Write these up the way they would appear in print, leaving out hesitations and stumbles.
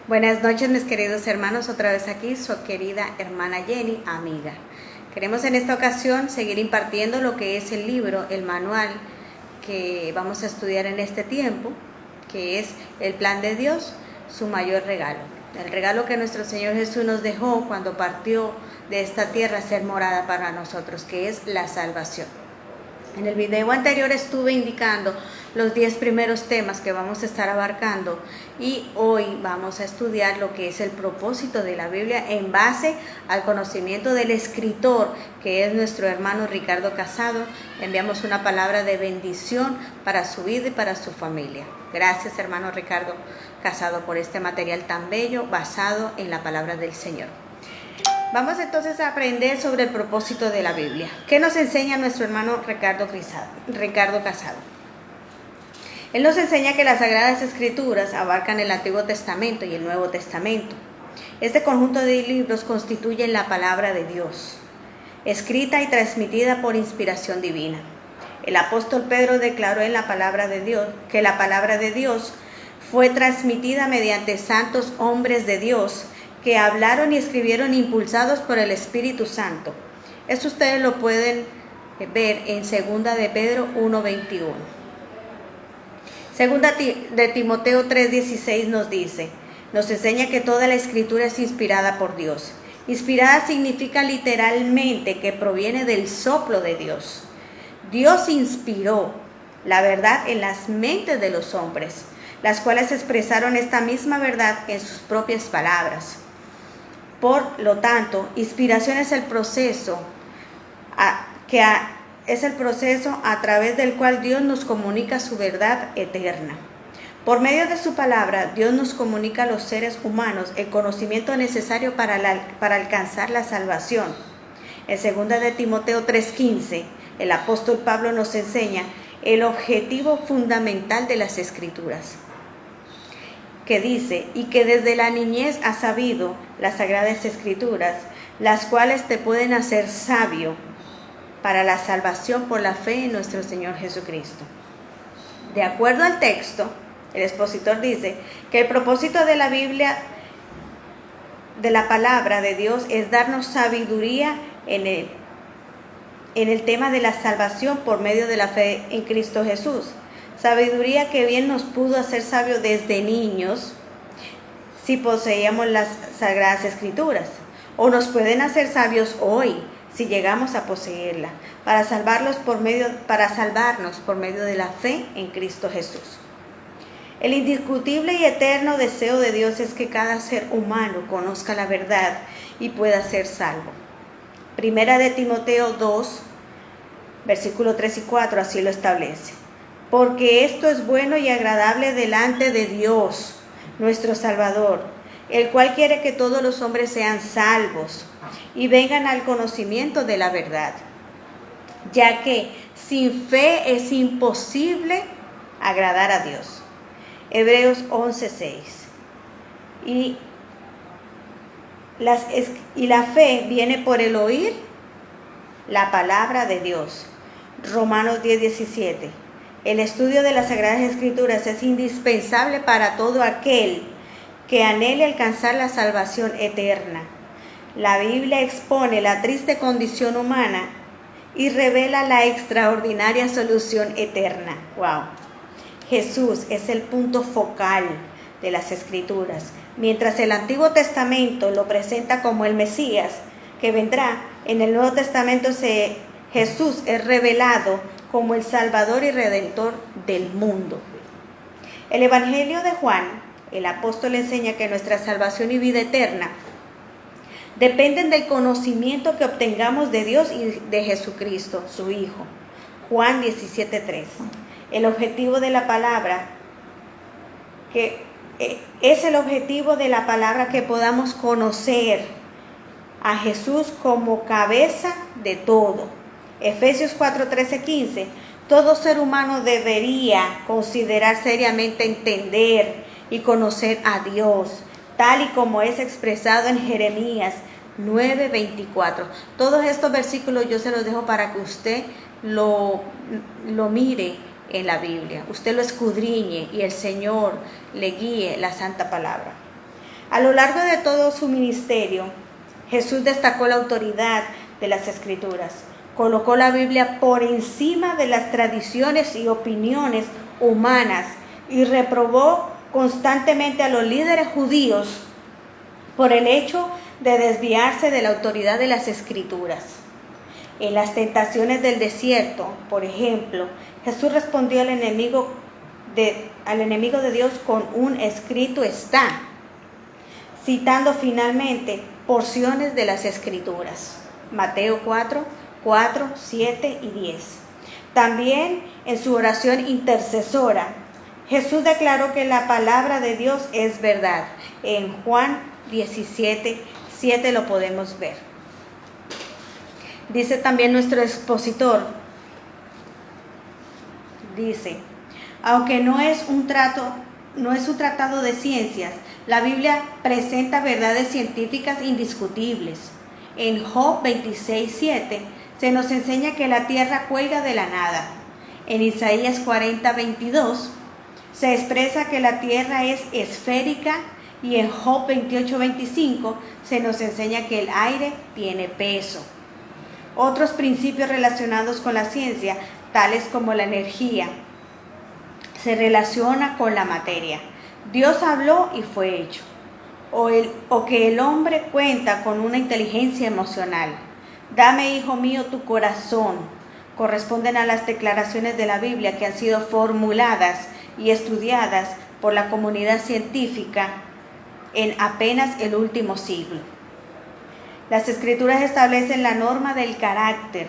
Buenas noches, mis queridos hermanos, otra vez aquí su querida hermana Jenny, amiga. Queremos en esta ocasión seguir impartiendo lo que es el libro, el manual que vamos a estudiar en este tiempo, que es el plan de Dios, su mayor regalo. El regalo que nuestro Señor Jesús nos dejó cuando partió de esta tierra a ser morada para nosotros, que es la salvación. En el video anterior estuve indicando los 10 primeros temas que vamos a estar abarcando y hoy vamos a estudiar lo que es el propósito de la Biblia en base al conocimiento del escritor, que es nuestro hermano Ricardo Casado. Enviamos una palabra de bendición para su vida y para su familia. Gracias, hermano Ricardo Casado, por este material tan bello basado en la palabra del Señor. Vamos entonces a aprender sobre el propósito de la Biblia. ¿Qué nos enseña nuestro hermano Ricardo Casado? Él nos enseña que las Sagradas Escrituras abarcan el Antiguo Testamento y el Nuevo Testamento. Este conjunto de libros constituyen la palabra de Dios, escrita y transmitida por inspiración divina. El apóstol Pedro declaró en la palabra de Dios que la palabra de Dios fue transmitida mediante santos hombres de Dios que hablaron y escribieron impulsados por el Espíritu Santo. Esto ustedes lo pueden ver en 2 de Pedro 1:21. Segunda de Timoteo 3:16 nos enseña que toda la escritura es inspirada por Dios. Inspirada significa literalmente que proviene del soplo de Dios. Dios inspiró la verdad en las mentes de los hombres, las cuales expresaron esta misma verdad en sus propias palabras. Por lo tanto, inspiración es el proceso a través del cual Dios nos comunica su verdad eterna. Por medio de su palabra, Dios nos comunica a los seres humanos el conocimiento necesario para alcanzar la salvación. En 2 de Timoteo 3:15, el apóstol Pablo nos enseña el objetivo fundamental de las Escrituras, que dice, y que desde la niñez has sabido las Sagradas Escrituras, las cuales te pueden hacer sabio para la salvación por la fe en nuestro Señor Jesucristo. De acuerdo al texto, el expositor dice que el propósito de la Biblia, de la palabra de Dios, es darnos sabiduría en el tema de la salvación por medio de la fe en Cristo Jesús. Sabiduría que bien nos pudo hacer sabios desde niños si poseíamos las Sagradas Escrituras, o nos pueden hacer sabios hoy si llegamos a poseerla, para salvarnos por medio de la fe en Cristo Jesús. El indiscutible y eterno deseo de Dios es que cada ser humano conozca la verdad y pueda ser salvo. Primera de Timoteo 2, versículos 3 y 4, así lo establece. Porque esto es bueno y agradable delante de Dios, nuestro Salvador, el cual quiere que todos los hombres sean salvos y vengan al conocimiento de la verdad, ya que sin fe es imposible agradar a Dios. Hebreos 11:6. Y la fe viene por el oír la palabra de Dios. Romanos 10:17. El estudio de las Sagradas Escrituras es indispensable para todo aquel que anhele alcanzar la salvación eterna. La Biblia expone la triste condición humana y revela la extraordinaria solución eterna. ¡Wow! Jesús es el punto focal de las Escrituras. Mientras el Antiguo Testamento lo presenta como el Mesías que vendrá, en el Nuevo Testamento Jesús es revelado como el Salvador y Redentor del mundo. El Evangelio de Juan, el apóstol enseña que nuestra salvación y vida eterna dependen del conocimiento que obtengamos de Dios y de Jesucristo, su Hijo. Juan 17:3. El objetivo de la palabra, que podamos conocer a Jesús como cabeza de todo. Efesios 4:13-15. Todo ser humano debería considerar seriamente entender y conocer a Dios, tal y como es expresado en Jeremías 9:24. Todos estos versículos yo se los dejo para que usted lo mire en la Biblia, usted lo escudriñe y el Señor le guíe la santa palabra. A lo largo de todo su ministerio, Jesús destacó la autoridad de las Escrituras. Colocó la Biblia por encima de las tradiciones y opiniones humanas y reprobó constantemente a los líderes judíos por el hecho de desviarse de la autoridad de las Escrituras. En las tentaciones del desierto, por ejemplo, Jesús respondió al enemigo de Dios con un escrito está, citando finalmente porciones de las Escrituras. Mateo 4, 7 y 10. También en su oración intercesora, Jesús declaró que la palabra de Dios es verdad. En Juan 17, 7 lo podemos ver. Dice también nuestro expositor, dice, aunque no es un tratado de ciencias, la Biblia presenta verdades científicas indiscutibles. En Job 26, 7 se nos enseña que la tierra cuelga de la nada. En Isaías 40, 22 se expresa que la tierra es esférica y en Job 28, 25 se nos enseña que el aire tiene peso. Otros principios relacionados con la ciencia, tales como la energía, se relaciona con la materia. Dios habló y fue hecho. O que el hombre cuenta con una inteligencia emocional. Dame, hijo mío, tu corazón. Corresponden a las declaraciones de la Biblia que han sido formuladas y estudiadas por la comunidad científica en apenas el último siglo. Las Escrituras establecen la norma del carácter,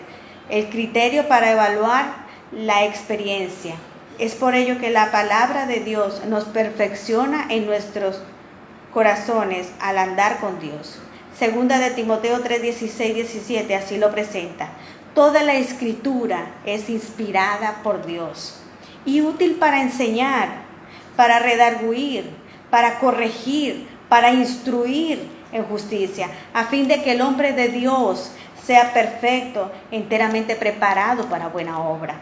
el criterio para evaluar la experiencia. Es por ello que la palabra de Dios nos perfecciona en nuestros corazones al andar con Dios. Segunda de Timoteo 3, 16, 17 así lo presenta. Toda la Escritura es inspirada por Dios y útil para enseñar, para redarguir, para corregir, para instruir en justicia, a fin de que el hombre de Dios sea perfecto, enteramente preparado para buena obra.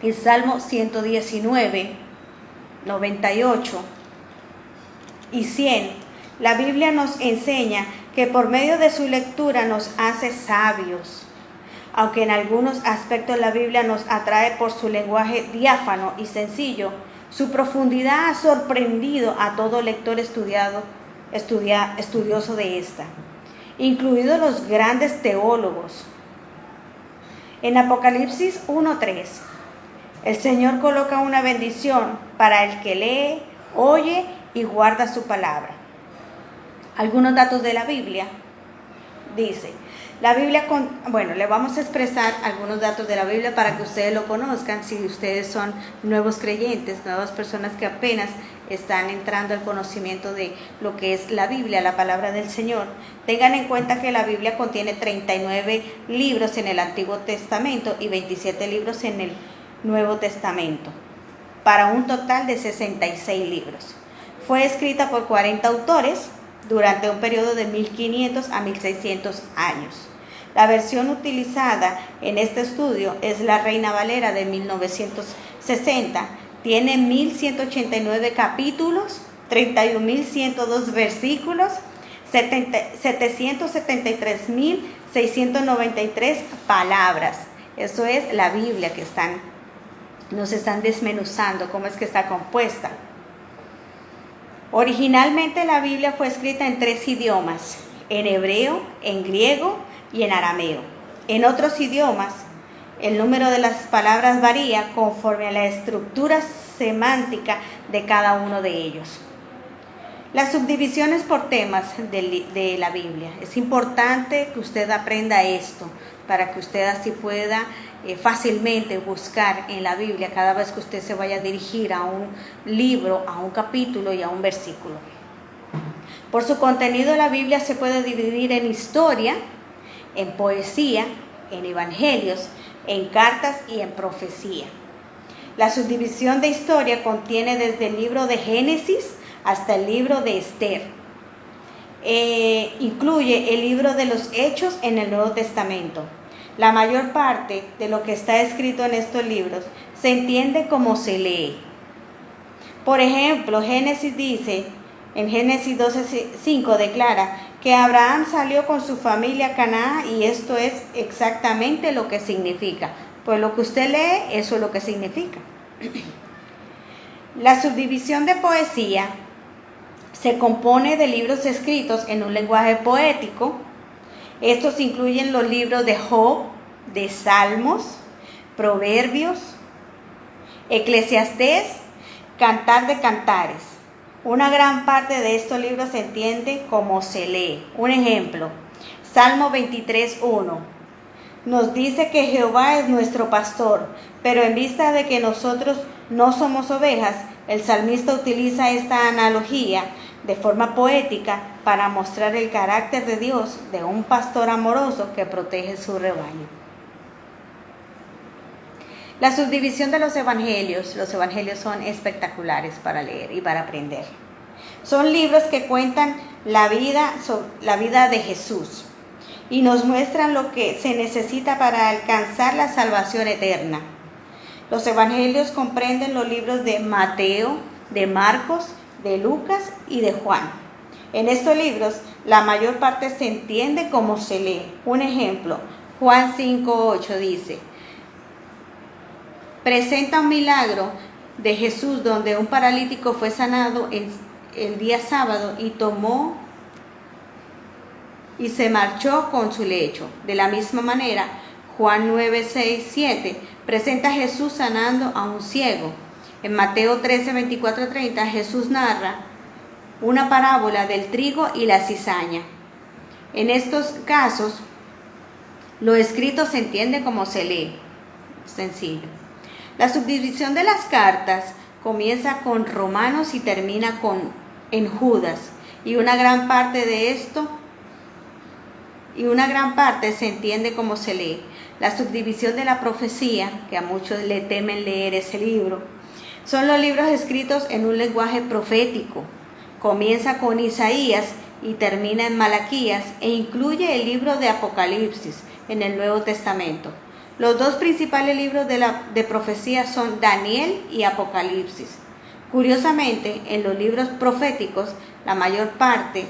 El Salmo 119, 98 y 100, la Biblia nos enseña que por medio de su lectura nos hace sabios. Aunque en algunos aspectos la Biblia nos atrae por su lenguaje diáfano y sencillo, su profundidad ha sorprendido a todo lector estudioso de esta, incluidos los grandes teólogos. En Apocalipsis 1:3, el Señor coloca una bendición para el que lee, oye y guarda su palabra. Algunos datos de la Biblia. Dice, la Biblia, le vamos a expresar algunos datos de la Biblia para que ustedes lo conozcan, si ustedes son nuevos creyentes, nuevas personas que apenas están entrando al conocimiento de lo que es la Biblia, la palabra del Señor. Tengan en cuenta que la Biblia contiene 39 libros en el Antiguo Testamento y 27 libros en el Nuevo Testamento, para un total de 66 libros. Fue escrita por 40 autores durante un periodo de 1500 a 1600 años. La versión utilizada en este estudio es la Reina Valera de 1960. Tiene 1189 capítulos, 31.102 versículos, 773.693 palabras. Eso es la Biblia que nos están desmenuzando, cómo es que está compuesta. Originalmente la Biblia fue escrita en 3 idiomas, en hebreo, en griego y en arameo. En otros idiomas, el número de las palabras varía conforme a la estructura semántica de cada uno de ellos. Las subdivisiones por temas de la Biblia. Es importante que usted aprenda esto para que usted así pueda fácilmente buscar en la Biblia cada vez que usted se vaya a dirigir a un libro, a un capítulo y a un versículo. Por su contenido, la Biblia se puede dividir en historia, en poesía, en evangelios, en cartas y en profecía. La subdivisión de historia contiene desde el libro de Génesis hasta el libro de Esther. Incluye el libro de los Hechos en el Nuevo Testamento. La mayor parte de lo que está escrito en estos libros se entiende como se lee. Por ejemplo, Génesis dice En Génesis 12:5 declara que Abraham salió con su familia a Canaán y esto es exactamente lo que significa. Pues lo que usted lee, eso es lo que significa. La subdivisión de poesía se compone de libros escritos en un lenguaje poético. Estos incluyen los libros de Job, de Salmos, Proverbios, Eclesiastés, Cantar de Cantares. Una gran parte de estos libros se entiende como se lee. Un ejemplo, Salmo 23:1. Nos dice que Jehová es nuestro pastor, pero en vista de que nosotros no somos ovejas, el salmista utiliza esta analogía de forma poética para mostrar el carácter de Dios de un pastor amoroso que protege su rebaño. La subdivisión de los evangelios son espectaculares para leer y para aprender. Son libros que cuentan la vida de Jesús y nos muestran lo que se necesita para alcanzar la salvación eterna. Los evangelios comprenden los libros de Mateo, de Marcos, de Lucas y de Juan. En estos libros, la mayor parte se entiende como se lee. Un ejemplo, Juan 5:8 dice: presenta un milagro de Jesús donde un paralítico fue sanado el día sábado y tomó y se marchó con su lecho. De la misma manera, Juan 9:6-7 presenta a Jesús sanando a un ciego. En Mateo 13:24-30 Jesús narra una parábola del trigo y la cizaña. En estos casos, lo escrito se entiende como se lee. Sencillo. La subdivisión de las cartas comienza con Romanos y termina en Judas. Y una gran parte se entiende como se lee. La subdivisión de la profecía, que a muchos le temen leer ese libro, son los libros escritos en un lenguaje profético. Comienza con Isaías y termina en Malaquías e incluye el libro de Apocalipsis en el Nuevo Testamento. Los dos principales libros de profecía son Daniel y Apocalipsis. Curiosamente, en los libros proféticos, la mayor parte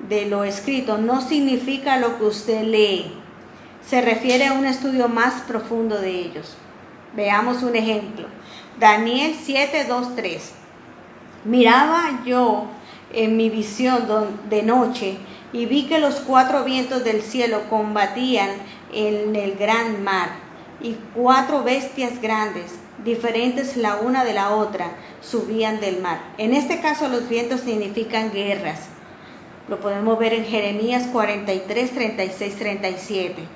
de lo escrito no significa lo que usted lee. Se refiere a un estudio más profundo de ellos. Veamos un ejemplo. Daniel 7:2-3. Miraba yo en mi visión de noche y vi que los 4 vientos del cielo combatían en el gran mar y 4 bestias grandes, diferentes la una de la otra, subían del mar. En este caso los vientos significan guerras. Lo podemos ver en Jeremías 43:36-37.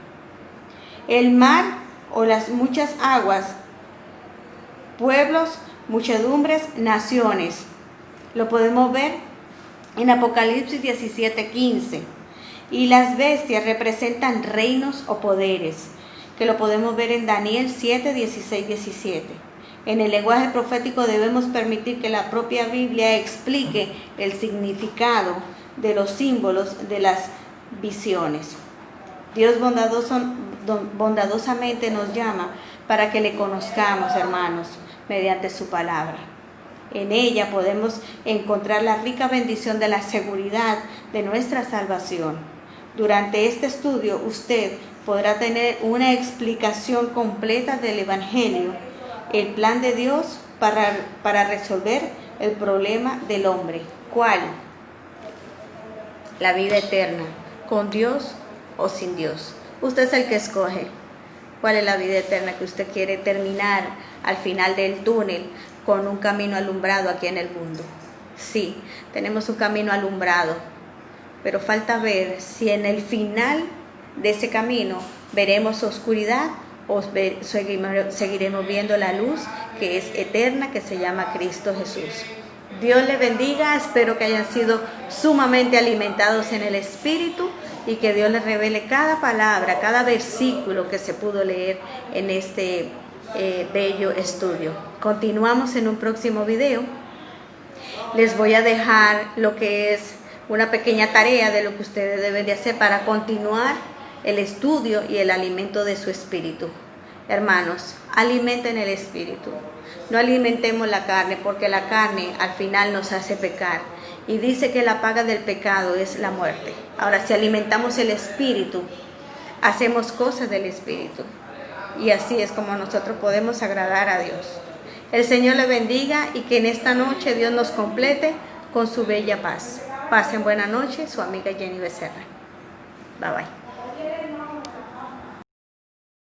El mar o las muchas aguas, pueblos, muchedumbres, naciones. Lo podemos ver en Apocalipsis 17:15. Y las bestias representan reinos o poderes, que lo podemos ver en Daniel 7:16-17. En el lenguaje profético debemos permitir que la propia Biblia explique el significado de los símbolos de las visiones. Dios bondadosamente nos llama para que le conozcamos, hermanos, mediante su palabra. En ella podemos encontrar la rica bendición de la seguridad de nuestra salvación. Durante este estudio usted podrá tener una explicación completa del Evangelio, el plan de Dios para resolver el problema del hombre. ¿Cuál? La vida eterna, con Dios o sin Dios. Usted es el que escoge cuál es la vida eterna que usted quiere terminar al final del túnel con un camino alumbrado aquí en el mundo. Sí, tenemos un camino alumbrado, pero falta ver si en el final de ese camino veremos oscuridad o seguiremos viendo la luz que es eterna, que se llama Cristo Jesús. Dios les bendiga, espero que hayan sido sumamente alimentados en el Espíritu y que Dios les revele cada palabra, cada versículo que se pudo leer en este bello estudio. Continuamos en un próximo video. Les voy a dejar lo que es una pequeña tarea de lo que ustedes deben de hacer para continuar el estudio y el alimento de su espíritu. Hermanos, alimenten el espíritu. No alimentemos la carne, porque la carne al final nos hace pecar. Y dice que la paga del pecado es la muerte. Ahora, si alimentamos el espíritu, hacemos cosas del espíritu. Y así es como nosotros podemos agradar a Dios. El Señor le bendiga y que en esta noche Dios nos complete con su bella paz. Pasen buena noche, su amiga Jenny Becerra. Bye bye.